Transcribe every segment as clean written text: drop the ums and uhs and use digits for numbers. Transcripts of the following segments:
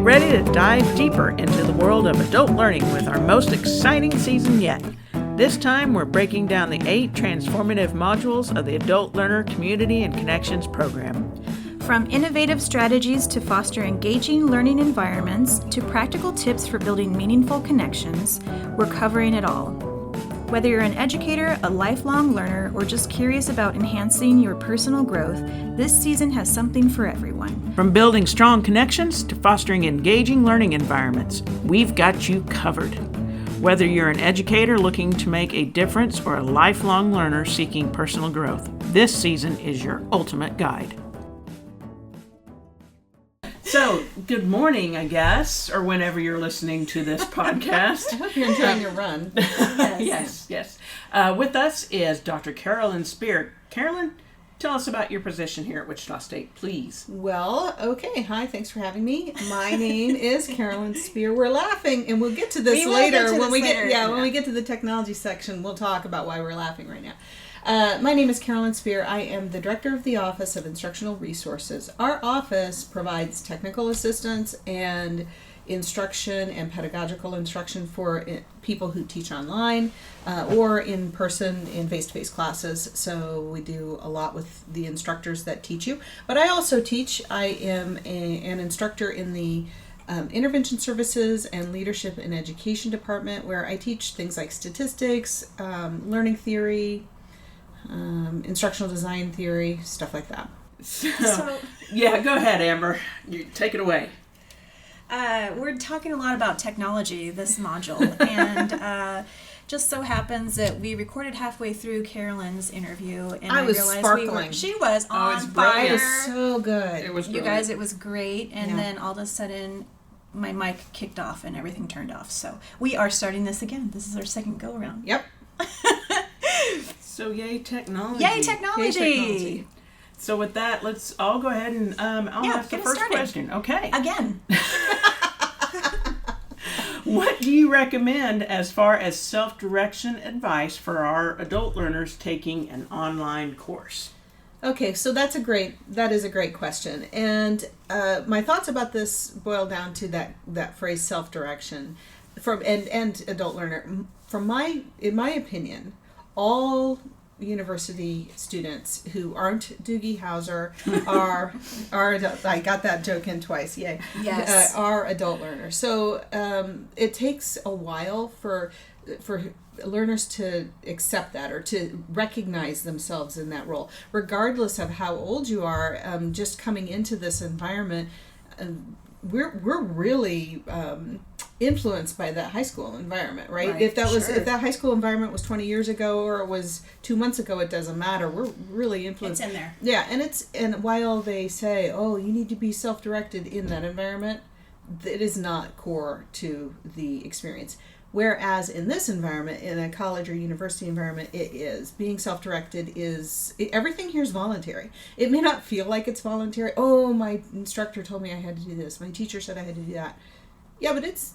Get ready to dive deeper into the world of adult learning with our most exciting season yet. This time, we're breaking down the 8 transformative modules of the Adult Learner Community and Connections program. From innovative strategies to foster engaging learning environments to practical tips for building meaningful connections, we're covering it all. Whether you're an educator, a lifelong learner, or just curious about enhancing your personal growth, this season has something for everyone. From building strong connections to fostering engaging learning environments, we've got you covered. Whether you're an educator looking to make a difference or a lifelong learner seeking personal growth, this season is your ultimate guide. So, good morning, I guess, or whenever you're listening to this podcast. I hope you're enjoying your run. Yes. With us is Dr. Carolyn Spear. Carolyn, tell us about your position here at Wichita State, please. Well, okay. Hi, thanks for having me. My name is Carolyn Spear. We're laughing, and we'll get to this later. When we get to the technology section, we'll talk about why we're laughing right now. My name is Carolyn Spear. I am the Director of the Office of Instructional Resources. Our office provides technical assistance and instruction and pedagogical instruction for people who teach online or in person in face-to-face classes. So we do a lot with the instructors that teach you. But I also teach. I am an instructor in the Intervention Services and Leadership and Education Department, where I teach things like statistics, learning theory, instructional design theory, stuff like that. So, yeah, go ahead, Amber. You take it away. We're talking a lot about technology this module, and just so happens that we recorded halfway through Carolyn's interview, and I was realized sparkling. She was on it's fire. It was so good. It was You guys, it was great, and then all of a sudden my mic kicked off and everything turned off. So we are starting this again. This is our second go around. Yep. So yay technology. Yay technology. So with that, let's all go ahead and I'll ask the first question. Okay. Again. What do you recommend as far as self-direction advice for our adult learners taking an online course? Okay, so that is a great question. And my thoughts about this boil down to that phrase self-direction and adult learner. In my opinion, all university students who aren't Doogie Howser are adult. I got that joke in twice. Yay! Yes, are adult learners. So it takes a while for learners to accept that or to recognize themselves in that role, regardless of how old you are. Just coming into this environment, we're really influenced by that high school environment, right? If that high school environment was 20 years ago or it was 2 months ago, it doesn't matter. We're really influenced. It's in there. Yeah, and while they say, "Oh, you need to be self-directed in that environment," it is not core to the experience. Whereas in this environment, in a college or university environment, it is. Being self-directed everything here is voluntary. It may not feel like it's voluntary. Oh, my instructor told me I had to do this. My teacher said I had to do that. Yeah, but it's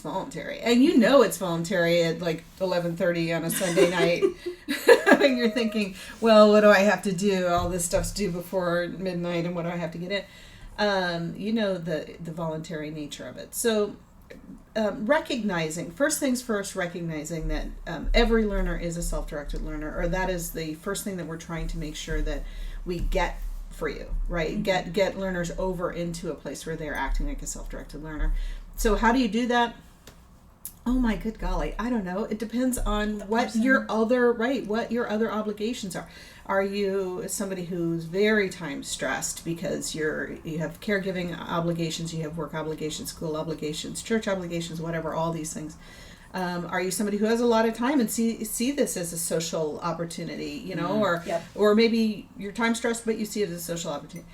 voluntary. And you know it's voluntary at like 11:30 on a Sunday night. And you're thinking, well, what do I have to do? All this stuff's due before midnight, and what do I have to get in? You know the voluntary nature of it. So recognizing that every learner is a self-directed learner, or that is the first thing that we're trying to make sure that we get for you, right? Mm-hmm. Get learners over into a place where they're acting like a self-directed learner. So how do you do that? Oh my good golly, I don't know. It depends on what your other obligations are. Are you somebody who's very time stressed because you have caregiving obligations, you have work obligations, school obligations, church obligations, whatever, all these things? Are you somebody who has a lot of time and see this as a social opportunity, or maybe you're time stressed but you see it as a social opportunity?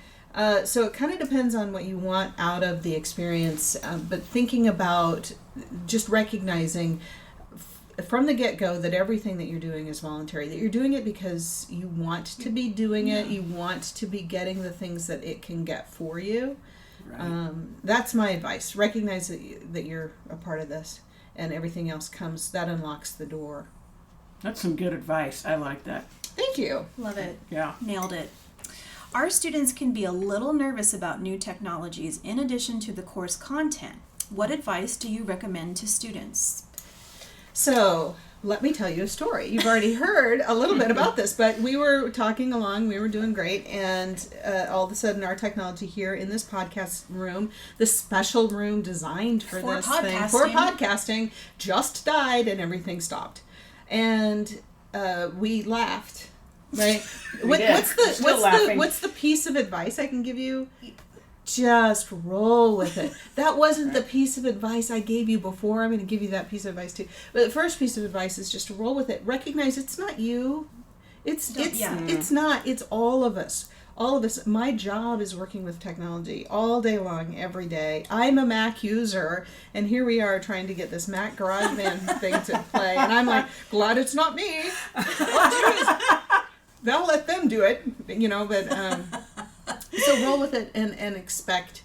So it kind of depends on what you want out of the experience, but thinking about just recognizing from the get-go that everything that you're doing is voluntary, that you're doing it because you want to be doing it, you want to be getting the things that it can get for you. Right. That's my advice. Recognize that you're a part of this, and everything else that unlocks the door. That's some good advice. I like that. Thank you. Love it. Yeah. Nailed it. Our students can be a little nervous about new technologies in addition to the course content. What advice do you recommend to students? So, let me tell you a story. You've already heard a little bit about this, but we were talking along, we were doing great, and all of a sudden our technology here in this podcast room, the special room designed for this thing, for podcasting, just died and everything stopped. And we laughed, right? What's the piece of advice I can give you? Just roll with it. That wasn't the piece of advice I gave you before. I'm going to give you that piece of advice too. But the first piece of advice is just to roll with it. Recognize it's not you. It's not. It's all of us. All of us. My job is working with technology all day long, every day. I'm a Mac user, and here we are trying to get this Mac GarageBand thing to play, and I'm like, glad it's not me. They'll let them do it, but. So roll with it and expect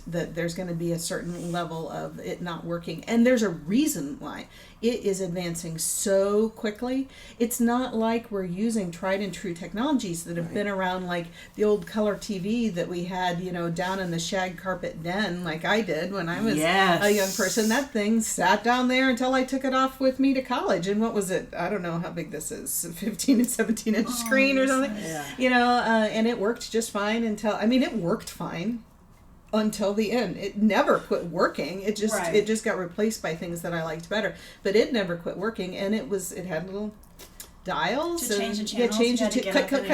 that there's going to be a certain level of it not working. And there's a reason why. It is advancing so quickly. It's not like we're using tried and true technologies that have been around, like the old color TV that we had, down in the shag carpet den, like I did when I was a young person. That thing sat down there until I took it off with me to college. And what was it? I don't know how big this is, 15 and 17 inch screen or something. Yeah. And it worked just fine it worked fine. Until the end. It never quit working. It just got replaced by things that I liked better. But it never quit working, and it had little dials to change the channels.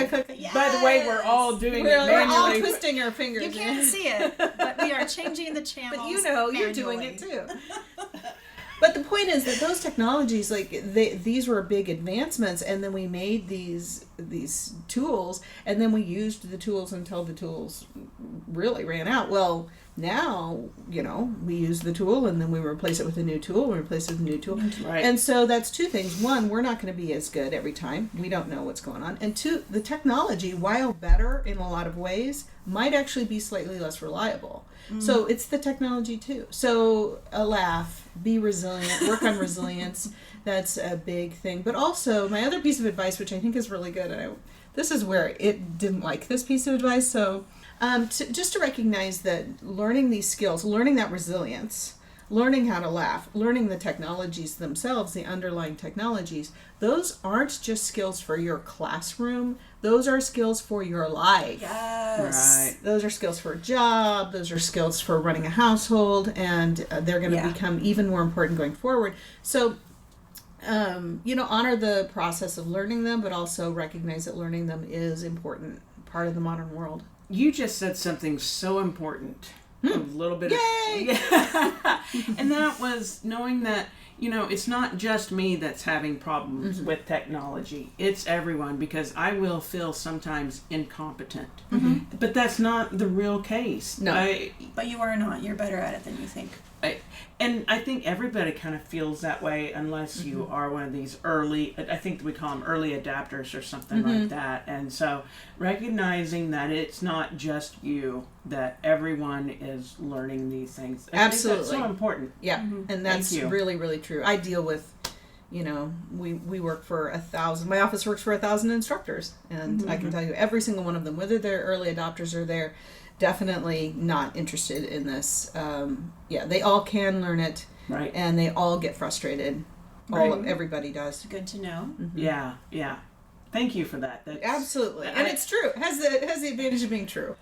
Cut. Yes. By the way, we're all doing it manually. We're all twisting our fingers. You can't see it, but we are changing the channels. But you're doing it too. But the point is that those technologies, these were big advancements, and then we made these tools, and then we used the tools until the tools really ran out. Well, now, we use the tool, and then we replace it with a new tool, Right. And so that's two things. One, we're not going to be as good every time. We don't know what's going on. And two, the technology, while better in a lot of ways, might actually be slightly less reliable. So it's the technology too. So a laugh, be resilient, work on resilience. That's a big thing. But also my other piece of advice, which I think is really good, and this is where it didn't like this piece of advice. So just to recognize that learning these skills, learning that resilience, learning how to laugh, learning the technologies themselves, the underlying technologies, those aren't just skills for your classroom. Those are skills for your life. Yes. Right. Those are skills for a job. Those are skills for running a household, and they're going to become even more important going forward. So, honor the process of learning them, but also recognize that learning them is important part of the modern world. You just said something so important. A little bit. Yay! And that was knowing that, it's not just me that's having problems with technology. It's everyone, because I will feel sometimes incompetent. But that's not the real case. No. But you are not. You're better at it than you think. And I think everybody kind of feels that way unless you are one of these I think we call them early adapters or something like that. And so recognizing that it's not just you, that everyone is learning these things. Absolutely. That's so important. Yeah. And that's really, really true. I deal with, we work for 1,000, my office works for 1,000 instructors. And I can tell you every single one of them, whether they're early adopters or they're definitely not interested in this. They all can learn it, right? And they all get frustrated. Everybody does. Good to know. Yeah. Thank you for that. Absolutely, and it's true. It has the advantage of being true.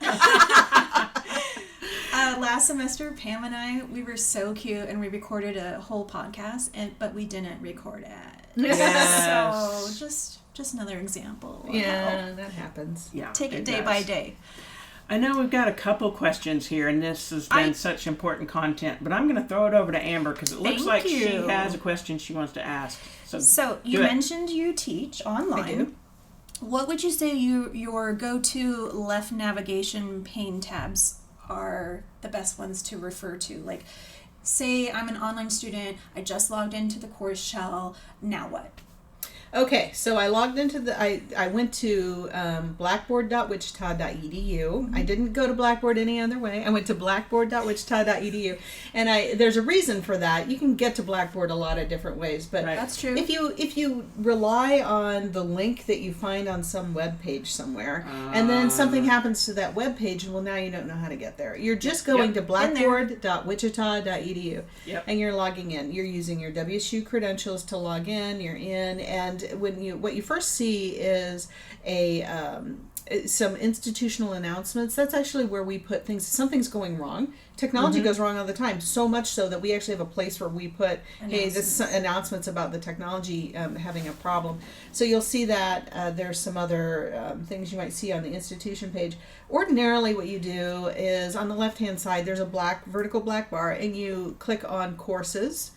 Last semester, Pam and I, we were so cute, and we recorded a whole podcast, but we didn't record it. Yes. So just another example. Yeah, that happens. Yeah, take it day by day. I know we've got a couple questions here, and this has been such important content, but I'm going to throw it over to Amber because it looks like she has a question she wants to ask. So you mentioned you teach online. I do. What would you say your go-to left navigation pane tabs are the best ones to refer to? Like, say I'm an online student, I just logged into the course shell, now what? Okay, so I logged into I went to blackboard.wichita.edu. I didn't go to Blackboard any other way. I went to blackboard.wichita.edu, and there's a reason for that. You can get to Blackboard a lot of different ways, but That's true. if you rely on the link that you find on some web page somewhere, and then something happens to that web page, well, now you don't know how to get there. You're just going to blackboard.wichita.edu, and you're logging in. You're using your WSU credentials to log in. You're in, and what you first see is some institutional announcements. That's actually where we put things. Something's going wrong. Technology goes wrong all the time, so much so that we actually have a place where we put, hey, this is announcements about the technology having a problem. So you'll see that there's some other things you might see on the institution page. Ordinarily what you do is on the left-hand side, there's a vertical black bar, and you click on courses,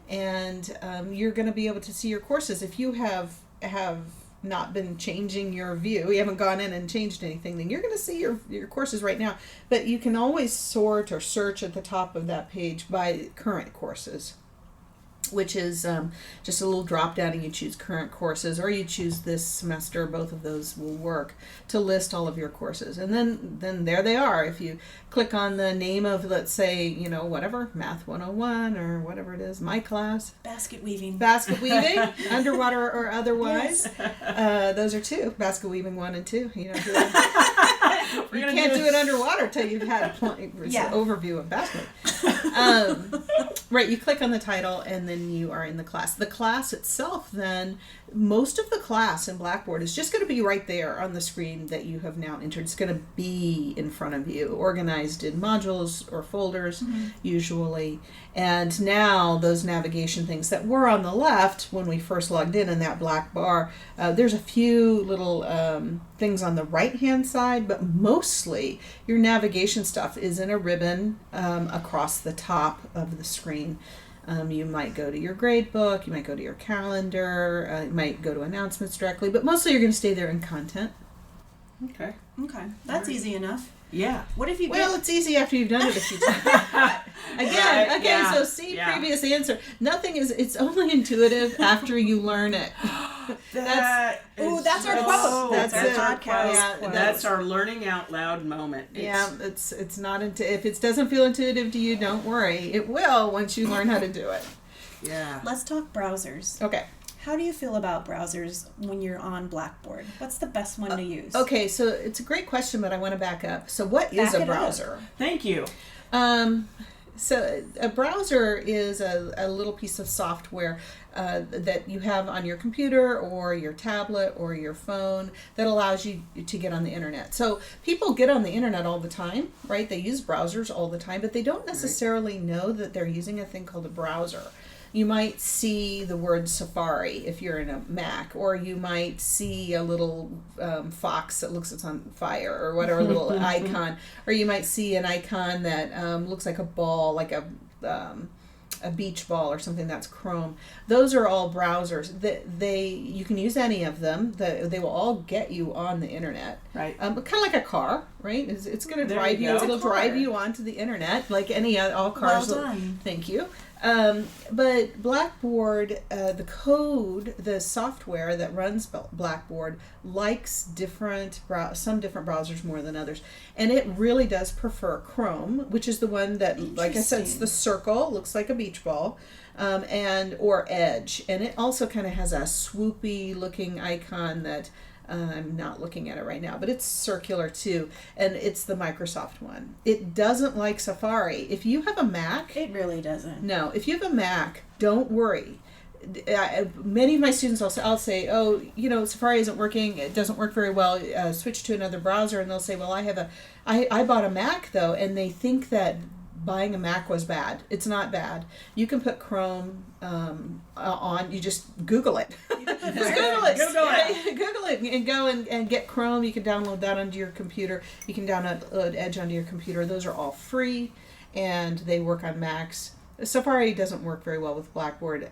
and you're going to be able to see your courses. If you have not been changing your view, you haven't gone in and changed anything, then you're going to see your courses right now. But you can always sort or search at the top of that page by current courses, which is just a little drop down, and you choose current courses, or you choose this semester. Both of those will work to list all of your courses. And then there they are. If you click on the name of, let's say, whatever, Math 101 or whatever it is, my class. Basket weaving, underwater or otherwise. Yes. Those are two, basket weaving 1 and 2. You can't do it underwater till you've had an overview of basket. Right, you click on the title, and then you are in the class. The class itself, then, most of the class in Blackboard is just going to be right there on the screen that you have now entered. It's going to be in front of you, organized in modules or folders, usually. And now those navigation things that were on the left when we first logged in that black bar, there's a few little things on the right-hand side, but mostly your navigation stuff is in a ribbon across the top of the screen. You might go to your grade book, you might go to your calendar, you might go to announcements directly, but mostly you're going to stay there in content. Okay. That's easy enough. Yeah. What if you it's easy after you've done it a few times. Again, so previous answer. It's only intuitive after you learn it. That's our quote. That's our podcast. Yeah, that's our learning out loud moment. It's not if it doesn't feel intuitive to you, don't worry. It will once you learn how to do it. Yeah. Let's talk browsers. Okay. How do you feel about browsers when you're on Blackboard? What's the best one to use? Okay, so it's a great question, but I want to back up. So what is a browser? Thank you. So a browser is a little piece of software that you have on your computer or your tablet or your phone that allows you to get on the internet. So people get on the internet all the time, right? They use browsers all the time, but they don't necessarily know that they're using a thing called a browser. You might see the word Safari if you're in a Mac, or you might see a little fox that looks it's on fire, or whatever, a little icon, or you might see an icon that looks like a ball, like a beach ball or something that's Chrome. Those are all browsers. You can use any of them. They will all get you on the internet. Right. Kind of like a car, right? It's going to drive you. It'll drive you onto the internet like all cars. Well done. Thank you. But Blackboard, the software that runs Blackboard likes some different browsers more than others. And it really does prefer Chrome, which is the one that, like I said, it's the circle, looks like a beach ball, or Edge. And it also kind of has a swoopy looking icon that I'm not looking at it right now, but it's circular too, and it's the Microsoft one. It doesn't like Safari. If you have a Mac... It really doesn't. No, if you have a Mac, don't worry. Many of my students, I'll say, Safari isn't working, it doesn't work very well, switch to another browser, and they'll say, well, I bought a Mac though, and they think that buying a Mac was bad. It's not bad. You can put Chrome on. You just Google it. Google it and go and get Chrome. You can download that onto your computer. You can download Edge onto your computer. Those are all free, and they work on Macs. Safari doesn't work very well with Blackboard.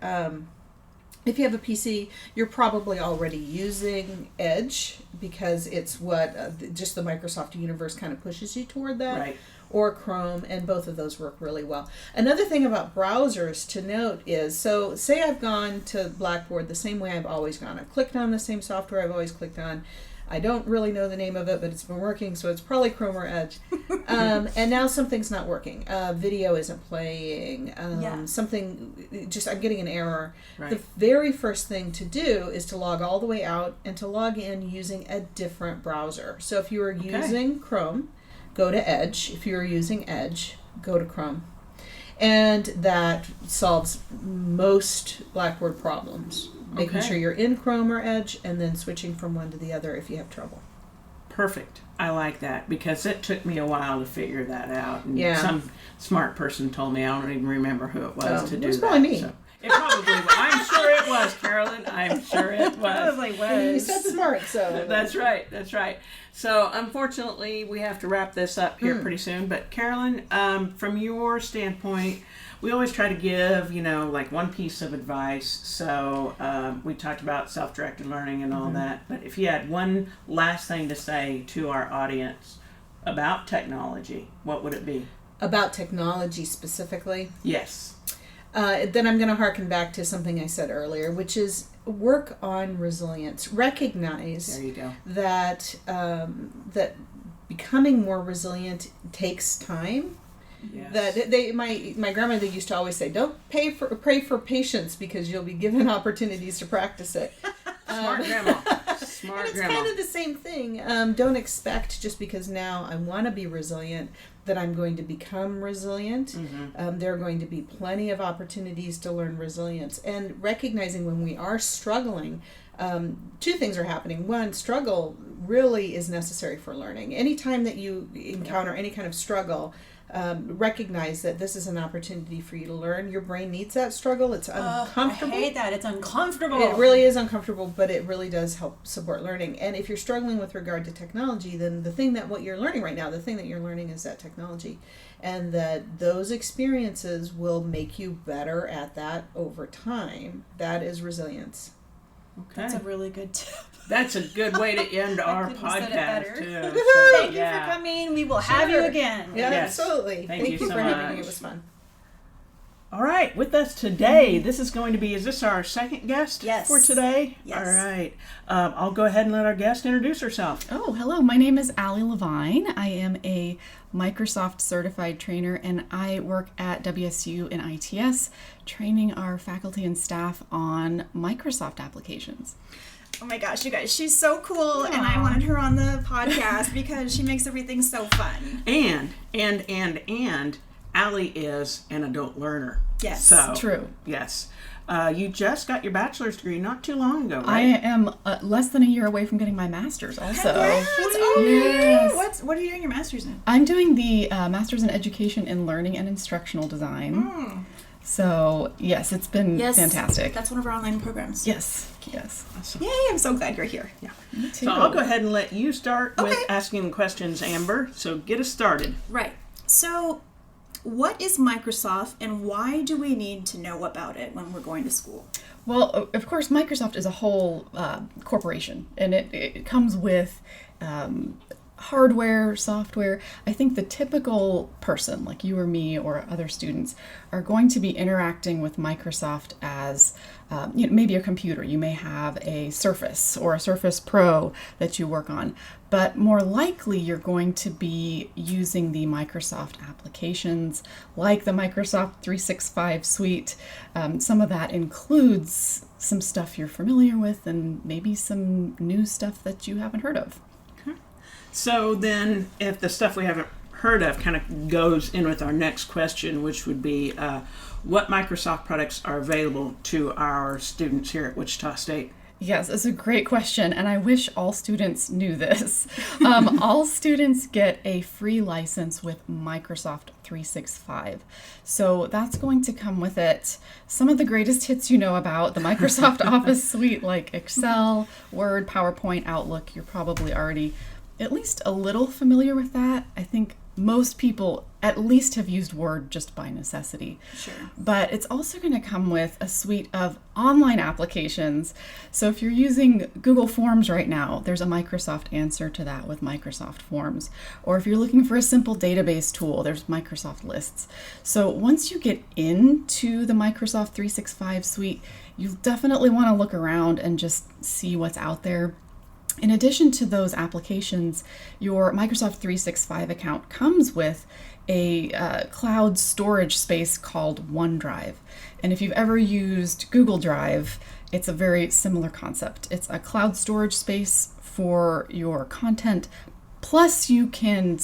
If you have a PC, you're probably already using Edge because it's what just the Microsoft universe kind of pushes you toward that. Right. Or Chrome, and both of those work really well. Another thing about browsers to note is, so say I've gone to Blackboard the same way I've always gone. I've clicked on the same software I've always clicked on. I don't really know the name of it, but it's been working, so it's probably Chrome or Edge. And now something's not working. Video isn't playing. Something, just I'm getting an error. Right. The very first thing to do is to log all the way out and to log in using a different browser. So if you are using Chrome, go to Edge. If you're using Edge, go to Chrome. And that solves most Blackboard problems. Making sure you're in Chrome or Edge and then switching from one to the other if you have trouble. Perfect. I like that because it took me a while to figure that out. And Yeah. some smart person told me, I don't even remember who it was to do that. It was probably me. So it probably was. I'm sure it was, Carolyn. I'm sure it was. Probably You was. said smart, so. That's right. That's right. So unfortunately, we have to wrap this up here pretty soon. But Carolyn, from your standpoint, we always try to give, like one piece of advice. So we talked about self-directed learning and all that. But if you had one last thing to say to our audience about technology, what would it be? About technology specifically? Yes. Then I'm going to harken back to something I said earlier, which is work on resilience. Recognize There you go. that that becoming more resilient takes time. Yes. That my grandmother used to always say, "Don't pray for patience because you'll be given opportunities to practice it." Smart grandma. Smart And it's grandma. kind of the same thing. Don't expect just because now I want to be resilient that I'm going to become resilient. There are going to be plenty of opportunities to learn resilience. And recognizing when we are struggling, two things are happening. One, struggle really is necessary for learning. Anytime that you encounter any kind of struggle, recognize that this is an opportunity for you to learn. Your brain needs that struggle. It's uncomfortable. I hate that. It's uncomfortable. It really is uncomfortable, but it really does help support learning. And if you're struggling with regard to technology, then what you're learning right now, the thing that you're learning is that technology. And that those experiences will make you better at that over time. That is resilience. Okay. That's a really good tip. That's a good way to end our couldn't have said it podcast, better. too. So, Thank you for coming. We will have you Sure. again. Yeah, Yes. absolutely. Thank you you so for having me. much. It was fun. All right, with us today, this is going to be, is this our second guest Yes. for today? Yes. All right. I'll go ahead and let our guest introduce herself. Oh, hello. My name is Allie Levine. I am a Microsoft certified trainer and I work at WSU in ITS training our faculty and staff on Microsoft applications. Oh my gosh, you guys, she's so cool, and I wanted her on the podcast because she makes everything so fun. And Allie is an adult learner. Yes. So, True. Yes. You just got your bachelor's degree not too long ago, I right? am less than a year away from getting my master's also. What are you doing your master's in? I'm doing the Master's in Education in Learning and Instructional Design. So, yes, it's been fantastic. That's one of our online programs. Yes. Yay, I'm so glad you're here. Yeah. Me too. So I'll go ahead and let you start with Okay. asking questions, Amber. So get us started. Right. So, what is Microsoft, and why do we need to know about it when we're going to school? Well, of course, Microsoft is a whole corporation, and it comes with hardware, software. I think the typical person, like you or me or other students, are going to be interacting with Microsoft as maybe a computer. You may have a Surface or a Surface Pro that you work on, but more likely you're going to be using the Microsoft applications like the Microsoft 365 suite. Some of that includes some stuff you're familiar with and maybe some new stuff that you haven't heard of. So then, if the stuff we haven't heard of kind of goes in with our next question, which would be what Microsoft products are available to our students here at Wichita State? Yes, it's a great question, and I wish all students knew this. All students get a free license with Microsoft 365. So that's going to come with it some of the greatest hits you know about, the Microsoft Office suite like Excel, Word, PowerPoint, Outlook. You're probably already at least a little familiar with that. I think most people at least have used Word just by necessity. Sure. But it's also going to come with a suite of online applications. So if you're using Google Forms right now, there's a Microsoft answer to that with Microsoft Forms. Or if you're looking for a simple database tool, there's Microsoft Lists. So once you get into the Microsoft 365 suite, you definitely want to look around and just see what's out there. In addition to those applications, your Microsoft 365 account comes with a cloud storage space called OneDrive. And if you've ever used Google Drive, it's a very similar concept. It's a cloud storage space for your content. Plus, you can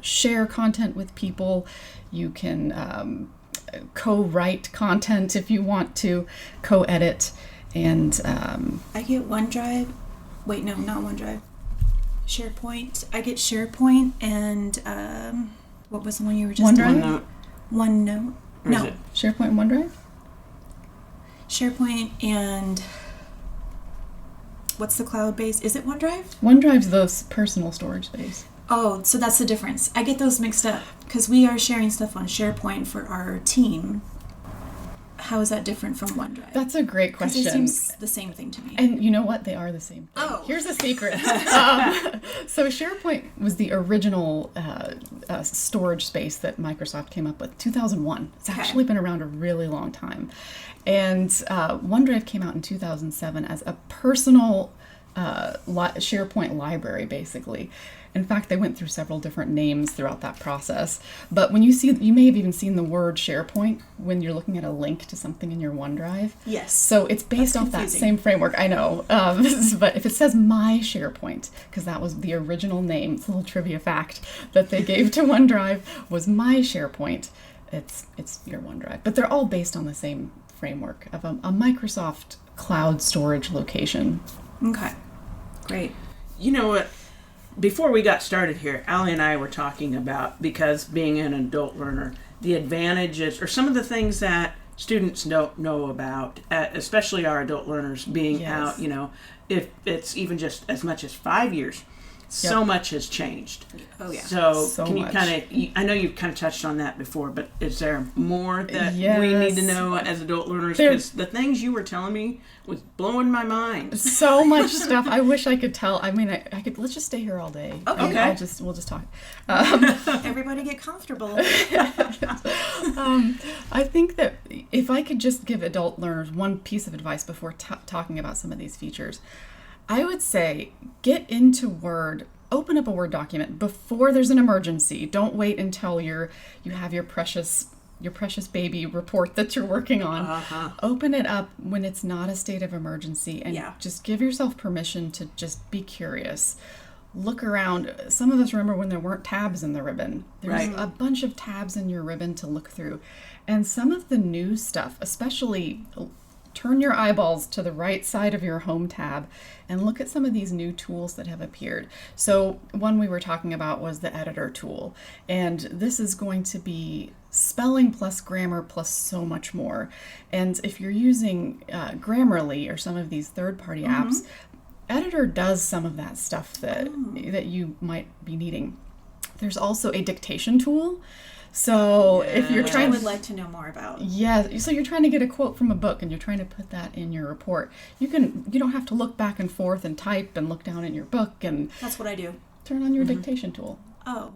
share content with people. You can co-write content if you want to, co-edit. And I get OneDrive. Wait, no, not OneDrive. SharePoint. I get SharePoint and what was the one you were just OneDrive? OneNote. OneNote. Or is No, it? SharePoint and OneDrive? SharePoint and what's the cloud base? Is it OneDrive? OneDrive's the personal storage space. Oh, so that's the difference. I get those mixed up because we are sharing stuff on SharePoint for our team. How is that different from OneDrive? That's a great Because question. it seems the same thing to me. And you know what? They are the same thing. Oh. Here's a secret. So SharePoint was the original storage space that Microsoft came up with, 2001. It's actually been around a really long time. And OneDrive came out in 2007 as a personal SharePoint library, basically. In fact, they went through several different names throughout that process. But when you may have even seen the word SharePoint when you're looking at a link to something in your OneDrive. Yes. So it's based That's off that confusing. same framework. I know. But if it says My SharePoint, because that was the original name, it's a little trivia fact that they gave to OneDrive was My SharePoint, it's your OneDrive. But they're all based on the same framework of a Microsoft cloud storage location. Okay. Great. You know what? Before we got started here, Allie and I were talking about, because being an adult learner, the advantages or some of the things that students don't know about, especially our adult learners being Yes. out, if it's even just as much as 5 years, so much has changed. Oh, yeah. So can you much. I know you've kind of touched on that before, but is there more that we need to Yes. know as adult learners? There- Because the things you were telling me was blowing my mind. So much stuff. I wish I could tell. I mean, I could. Let's just stay here all day. Okay. And we'll just talk. Everybody get comfortable. I think that if I could just give adult learners one piece of advice before talking about some of these features, I would say get into Word, open up a Word document before there's an emergency. Don't wait until you have your precious baby report that you're working on. Uh-huh. Open it up when it's not a state of emergency and just give yourself permission to just be curious. Look around. Some of us remember when there weren't tabs in the ribbon. There's a bunch of tabs in your ribbon to look through. And some of the new stuff, especially turn your eyeballs to the right side of your home tab and look at some of these new tools that have appeared. So one we were talking about was the editor tool. And this is going to be spelling plus grammar plus so much more. And if you're using Grammarly or some of these third-party apps, Editor does some of that stuff that you might be needing. There's also a dictation tool. So if you're Which trying I would like to know more about. so you're trying to get a quote from a book and you're trying to put that in your report. You don't have to look back and forth and type and look down in your book and That's what I do. turn on your dictation tool. Oh.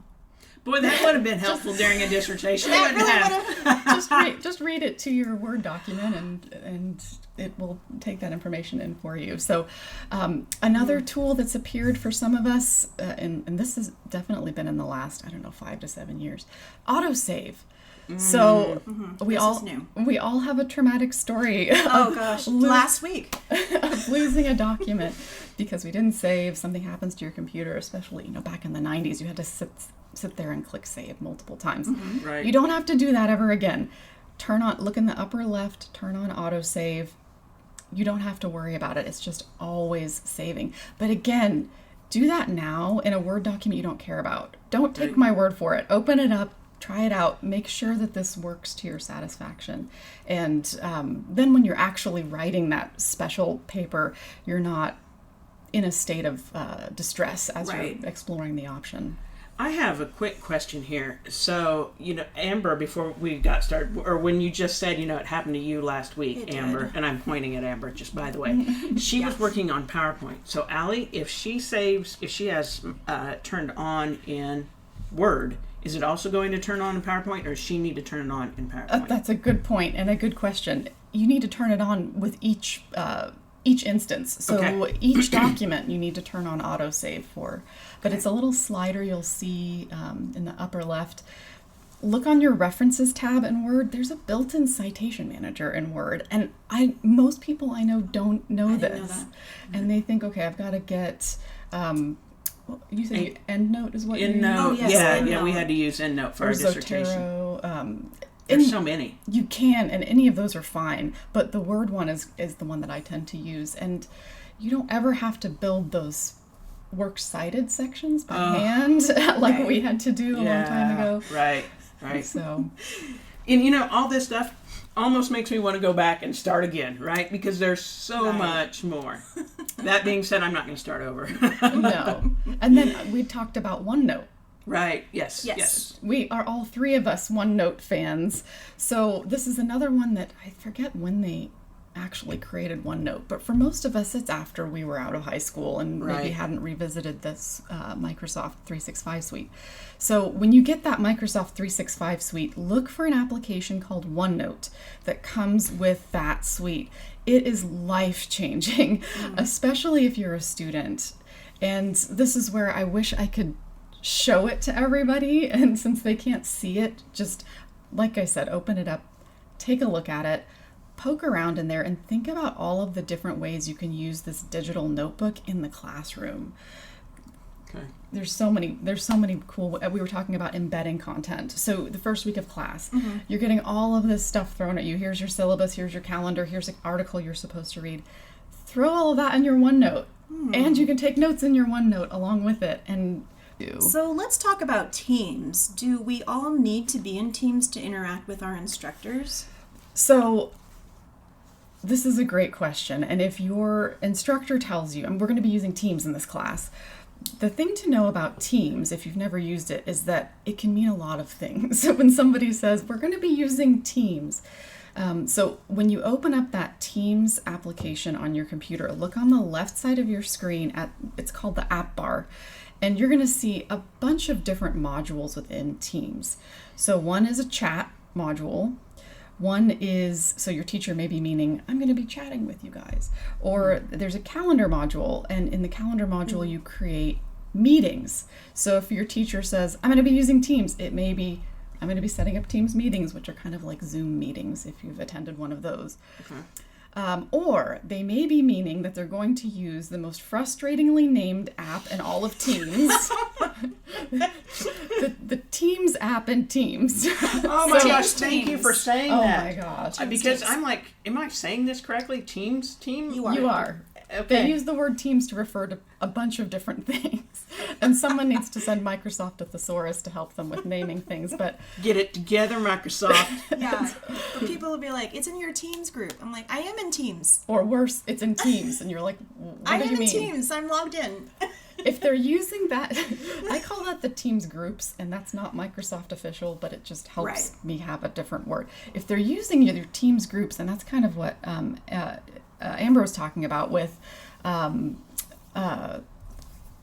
Boy, that would have been helpful during a dissertation. It wouldn't have. just read it to your Word document and it will take that information in for you. So another tool that's appeared for some of us, and this has definitely been in the last, 5 to 7 years, autosave. So we This all is new. we all have a traumatic story Oh gosh. Last week. of losing a document because we didn't save. Something happens to your computer, especially back in the 90s, you had to sit there and click save multiple times. Right. You don't have to do that ever again. Look in the upper left, turn on autosave. You don't have to worry about it. It's just always saving. But again, do that now in a Word document you don't care about. Don't take my word for it. Open it up, try it out, make sure that this works to your satisfaction. And then when you're actually writing that special paper, you're not in a state of distress as you're exploring the option. I have a quick question here. So, Amber, before we got started, or when you just said, it happened to you last week, It Amber, did. and I'm pointing at Amber, just by the way. She was working on PowerPoint. So, Allie, if she has turned on in Word, is it also going to turn on in PowerPoint, or does she need to turn it on in PowerPoint? That's a good point and a good question. You need to turn it on with each instance. So Okay. each document you need to turn on autosave for. But it's a little slider you'll see in the upper left. Look on your References tab in Word. There's a built-in citation manager in Word. And most people I know don't know this. didn't know that. And they think, okay, I've got to get... you say EndNote is what you EndNote. Oh, yes, yeah, EndNote. we had to use EndNote for our dissertation. Zotero. There's so many. You can, and any of those are fine, but the Word one is the one that I tend to use. And you don't ever have to build those works cited sections by hand like Right. we had to do a long time ago. Right. So, And all this stuff almost makes me want to go back and start again, right? Because there's so much more. That being said, I'm not going to start over. no. And then we talked about OneNote. Right. Yes. Yes. We are all three of us OneNote fans. So this is another one that I forget when they actually created OneNote, but for most of us it's after we were out of high school and maybe Right. hadn't revisited this Microsoft 365 suite. So when you get that Microsoft 365 suite, look for an application called OneNote that comes with that suite. It is life-changing, especially if you're a student. And this is where I wish I could show it to everybody, and since they can't see it, just like I said, open it up, take a look at it, poke around in there, and think about all of the different ways you can use this digital notebook in the classroom. Okay. There's so many cool, we were talking about embedding content. So the first week of class, you're getting all of this stuff thrown at you. Here's your syllabus, here's your calendar, here's an article you're supposed to read. Throw all of that in your OneNote, and you can take notes in your OneNote along with it. And So let's talk about teams. Do we all need to be in teams to interact with our instructors? So this is a great question. And if your instructor tells you, and we're going to be using Teams in this class, the thing to know about Teams, if you've never used it, is that it can mean a lot of things. So when somebody says, we're going to be using Teams, so when you open up that Teams application on your computer, look on the left side of your screen it's called the app bar. And you're going to see a bunch of different modules within Teams. So one is a chat module. One is, so your teacher may be meaning, I'm going to be chatting with you guys. Or there's a calendar module, and in the calendar module you create meetings. So if your teacher says, I'm going to be using Teams, it may be, I'm going to be setting up Teams meetings, which are kind of like Zoom meetings if you've attended one of those. Okay. Or they may be meaning that they're going to use the most frustratingly named app in all of Teams, the Teams app in Teams. Oh my So- gosh! Thank you for saying Oh that. my gosh. Because I'm like, am I saying this correctly? Teams? You are. You are. Okay. They use the word Teams to refer to a bunch of different things. And someone needs to send Microsoft a thesaurus to help them with naming things. But Get it together, Microsoft. Yeah. But people will be like, it's in your Teams group. I'm like, I am in Teams. or worse, it's in Teams. And you're like, what I do am you in mean? Teams. I'm logged in. If they're using that, I call that the Teams groups, and that's not Microsoft official, but it just helps Right. me have a different word. If they're using your Teams groups, and that's kind of what Amber was talking about with,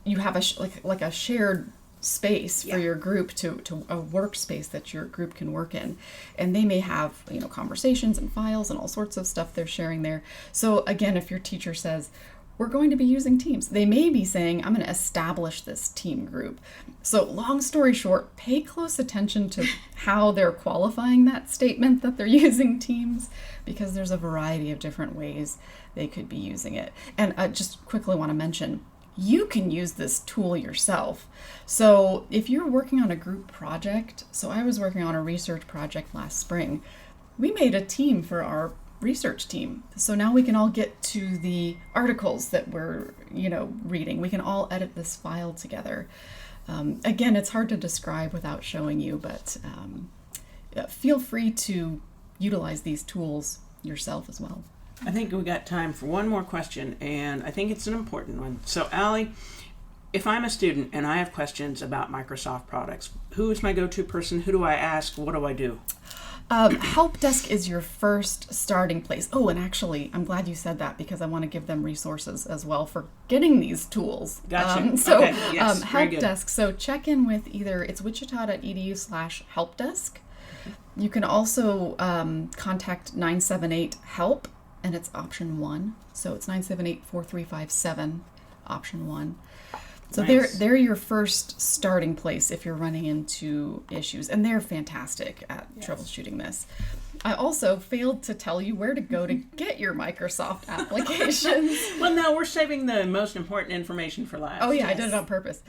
you have like a shared space for Yeah. your group to a workspace that your group can work in, and they may have conversations and files and all sorts of stuff they're sharing there. So again, if your teacher says, we're going to be using Teams, they may be saying, I'm going to establish this team group. So long story short, pay close attention to how they're qualifying that statement that they're using Teams, because there's a variety of different ways they could be using it. And I just quickly want to mention, you can use this tool yourself. So if you're working on a group project, so I was working on a research project last spring, we made a team for our research team. So now we can all get to the articles that we're, reading. We can all edit this file together. Again, it's hard to describe without showing you, but feel free to utilize these tools yourself as well. I think we got time for one more question, and I think it's an important one. So, Allie, if I'm a student and I have questions about Microsoft products, who is my go-to person? Who do I ask? What do I do? Help desk is your first starting place. Oh, and actually, I'm glad you said that because I want to give them resources as well for getting these tools. Gotcha. Okay. Yes, very help good. desk. So check in with either it's wichita.edu/helpdesk. You can also contact 978-HELP, and it's option 1. So it's 978-4357, option 1. So Nice. they're your first starting place if you're running into issues, and they're fantastic at troubleshooting this. I also failed to tell you where to go to get your Microsoft applications. Well, no, we're saving the most important information for last. Oh yeah, I did it on purpose.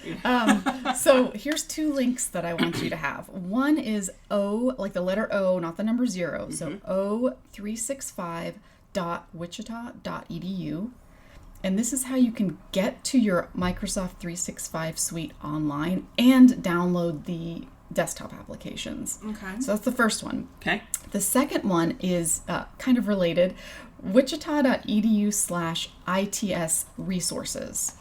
So here's 2 links that I want you to have. One is O, like the letter O, not the number 0. So o365.wichita.edu. And this is how you can get to your Microsoft 365 suite online and download the desktop applications. Okay. So that's the first one. Okay. The second one is kind of related, wichita.edu/ITS resources.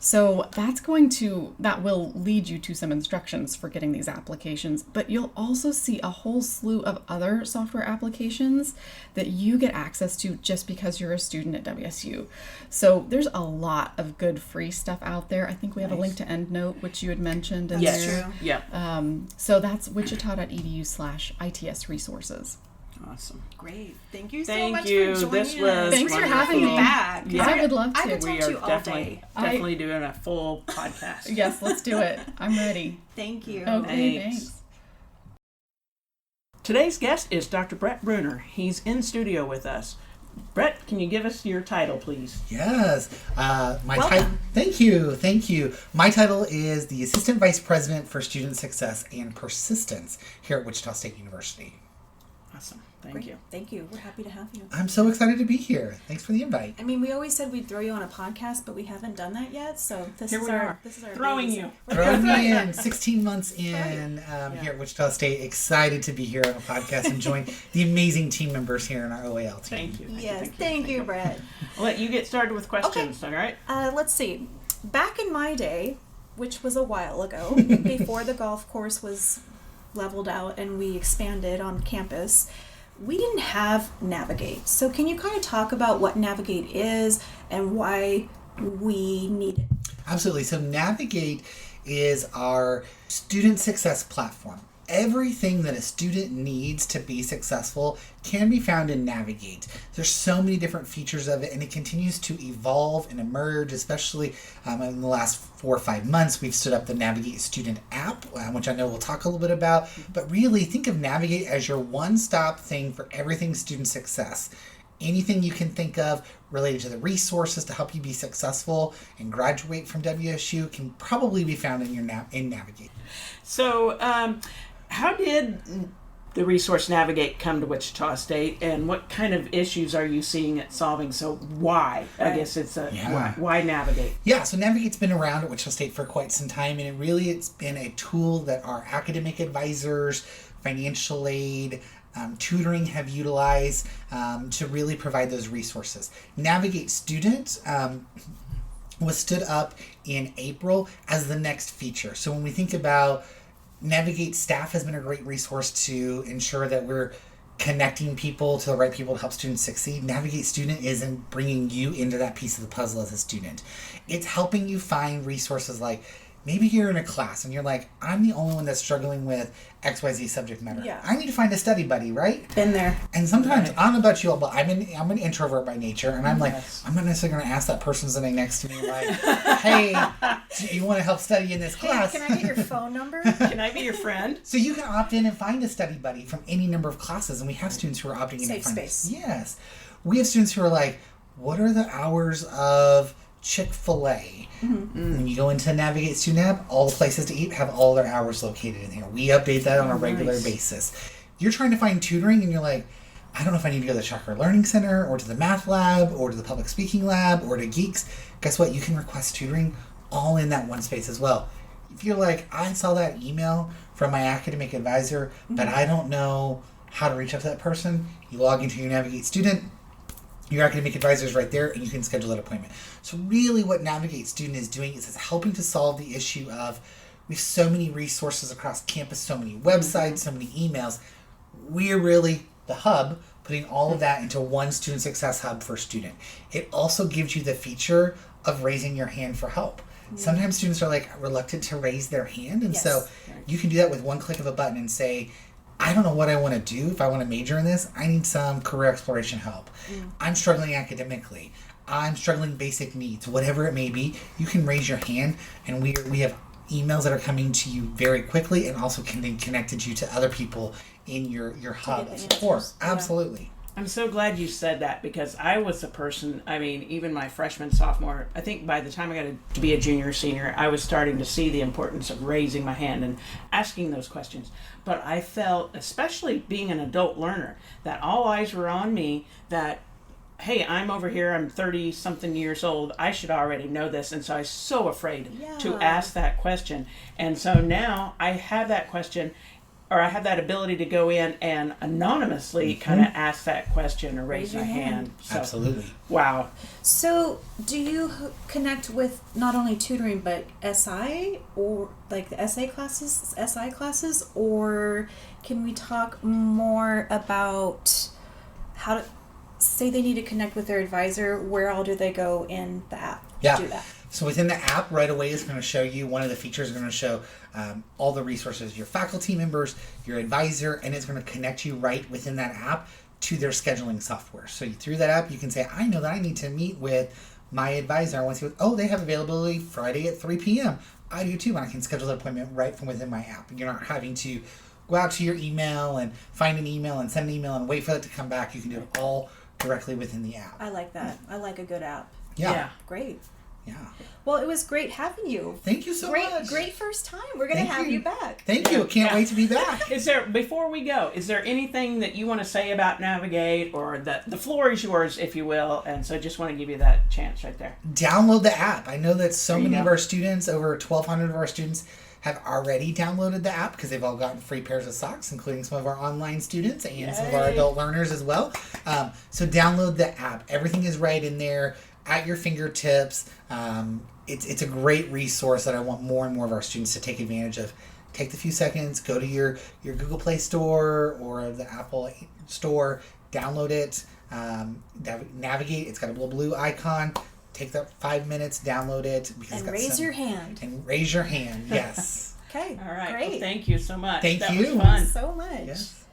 So that will lead you to some instructions for getting these applications, but you'll also see a whole slew of other software applications that you get access to just because you're a student at WSU. So there's a lot of good free stuff out there. I think we have a link to EndNote, which you had mentioned in Yes. there. True. Yeah. So that's wichita.edu/ITS resources. Awesome. Great. Thank you so Thank much you. for joining This was us. Thanks for wonderful. having me back. Yeah. I would love to. I could talk We to are you all day. definitely doing a full podcast. Yes, let's do it. I'm ready. Thank you. Okay, Thanks. thanks. Today's guest is Dr. Brett Bruner. He's in studio with us. Brett, can you give us your title, please? Yes. My Welcome. Thank you. My title is the Assistant Vice President for Student Success and Persistence here at Wichita State University. Awesome. Thank Great. you. Thank you. We're happy to have you. I'm so excited to be here. Thanks for the invite. I mean, we always said we'd throw you on a podcast, but we haven't done that yet. So Here we are. this is our Throwing baby. you. Throwing me in 16 months in Yeah. here at Wichita State. Excited to be here on a podcast and join the amazing team members here in our OAL team. Thank you. Yes. Thank you, Brett. I'll let you get started with questions, all right? Let's see. Back in my day, which was a while ago, before the golf course was leveled out and we expanded on campus, we didn't have Navigate. So can you kind of talk about what Navigate is and why we need it? Absolutely. So Navigate is our student success platform. Everything that a student needs to be successful can be found in Navigate. There's so many different features of it, and it continues to evolve and emerge, especially in the last 4 or 5 months. We've stood up the Navigate student app, which I know we'll talk a little bit about. But really, think of Navigate as your one-stop thing for everything student success. Anything you can think of related to the resources to help you be successful and graduate from WSU can probably be found in your in Navigate. So, how did the resource Navigate come to Wichita State, and what kind of issues are you seeing it solving? So why? I guess it's why Navigate? Yeah, so Navigate's been around at Wichita State for quite some time, and it's been a tool that our academic advisors, financial aid, tutoring have utilized to really provide those resources. Navigate Student was stood up in April as the next feature. So when we think about Navigate, staff has been a great resource to ensure that we're connecting people to the right people to help students succeed. Navigate Student isn't bringing you into that piece of the puzzle as a student. It's helping you find resources like maybe you're in a class and you're like, I'm the only one that's struggling with XYZ subject matter. Yeah. I need to find a study buddy, right? Been there. And sometimes, I don't know about you all, but I'm an introvert by nature, and I'm like, Yes. I'm not necessarily going to ask that person sitting next to me, like, hey, do you want to help study in this class? Can I get your phone number? Can I be your friend? So you can opt in and find a study buddy from any number of classes, and we have students who are opting in. Safe to find space. Yes. We have students who are like, what are the hours of Chick-fil-A? When you go into Navigate Student app, all the places to eat have all their hours located in here. We update that on a regular basis. You're trying to find tutoring and you're like, I don't know if I need to go to the Chakra Learning Center or to the Math Lab or to the Public Speaking Lab or to Geeks. Guess what? You can request tutoring all in that one space as well. If you're like, I saw that email from my academic advisor, but I don't know how to reach out to that person, you log into your Navigate Student, Your academic advisor is right there, and you can schedule that appointment. So really what Navigate Student is doing is it's helping to solve the issue of we have so many resources across campus, so many websites, so many emails. We're really the hub, putting all of that into one student success hub for a student. It also gives you the feature of raising your hand for help. Sometimes students are like reluctant to raise their hand, and so you can do that with one click of a button and say, I don't know what I want to do. If I want to major in this, I need some career exploration help. I'm struggling academically. I'm struggling basic needs, whatever it may be. You can raise your hand, and we have emails that are coming to you very quickly, and also connected you to other people in your hub of support. Absolutely. I'm so glad you said that, because I was the person, I mean, even my freshman, sophomore, I think by the time I got to be a junior, senior, I was starting to see the importance of raising my hand and asking those questions. But I felt, especially being an adult learner, that all eyes were on me, that, hey, I'm over here, I'm 30-something years old, I should already know this. And so I was so afraid to ask that question. And so now I have that question, or I have that ability to go in and anonymously kind of ask that question or raise my hand. So, Absolutely. Wow. So, do you connect with not only tutoring but SI, or like the SI classes, or can we talk more about how to say they need to connect with their advisor? Where all do they go in the app to do that? So within the app, right away, it's going to show you, one of the features is going to show all the resources, your faculty members, your advisor, and it's going to connect you right within that app to their scheduling software. So through that app, you can say, I know that I need to meet with my advisor. I want to see they have availability Friday at 3 p.m. I do too, and I can schedule that appointment right from within my app. You're not having to go out to your email and find an email and send an email and wait for it to come back. You can do it all directly within the app. I like that. I like a good app. Yeah. Great. Yeah. Well, it was great having you. Thank you so much. Great first time. We're going to have you back. Thank you. Can't wait to be back. Before we go, is there anything that you want to say about Navigate, or the floor is yours, if you will? And so I just want to give you that chance right there. Download the app. I know that so many of our students, over 1,200 of our students, have already downloaded the app because they've all gotten free pairs of socks, including some of our online students and some of our adult learners as well. So download the app. Everything is right in there at your fingertips. It's a great resource that I want more and more of our students to take advantage of. Take the few seconds, go to your Google Play Store or the Apple Store, download it, navigate. It's got a little blue icon. Take that 5 minutes, download it. And raise your hand. And raise your hand, yes. Okay, All right. great. Well, thank you so much. Thank That you. was fun. So much. Yes.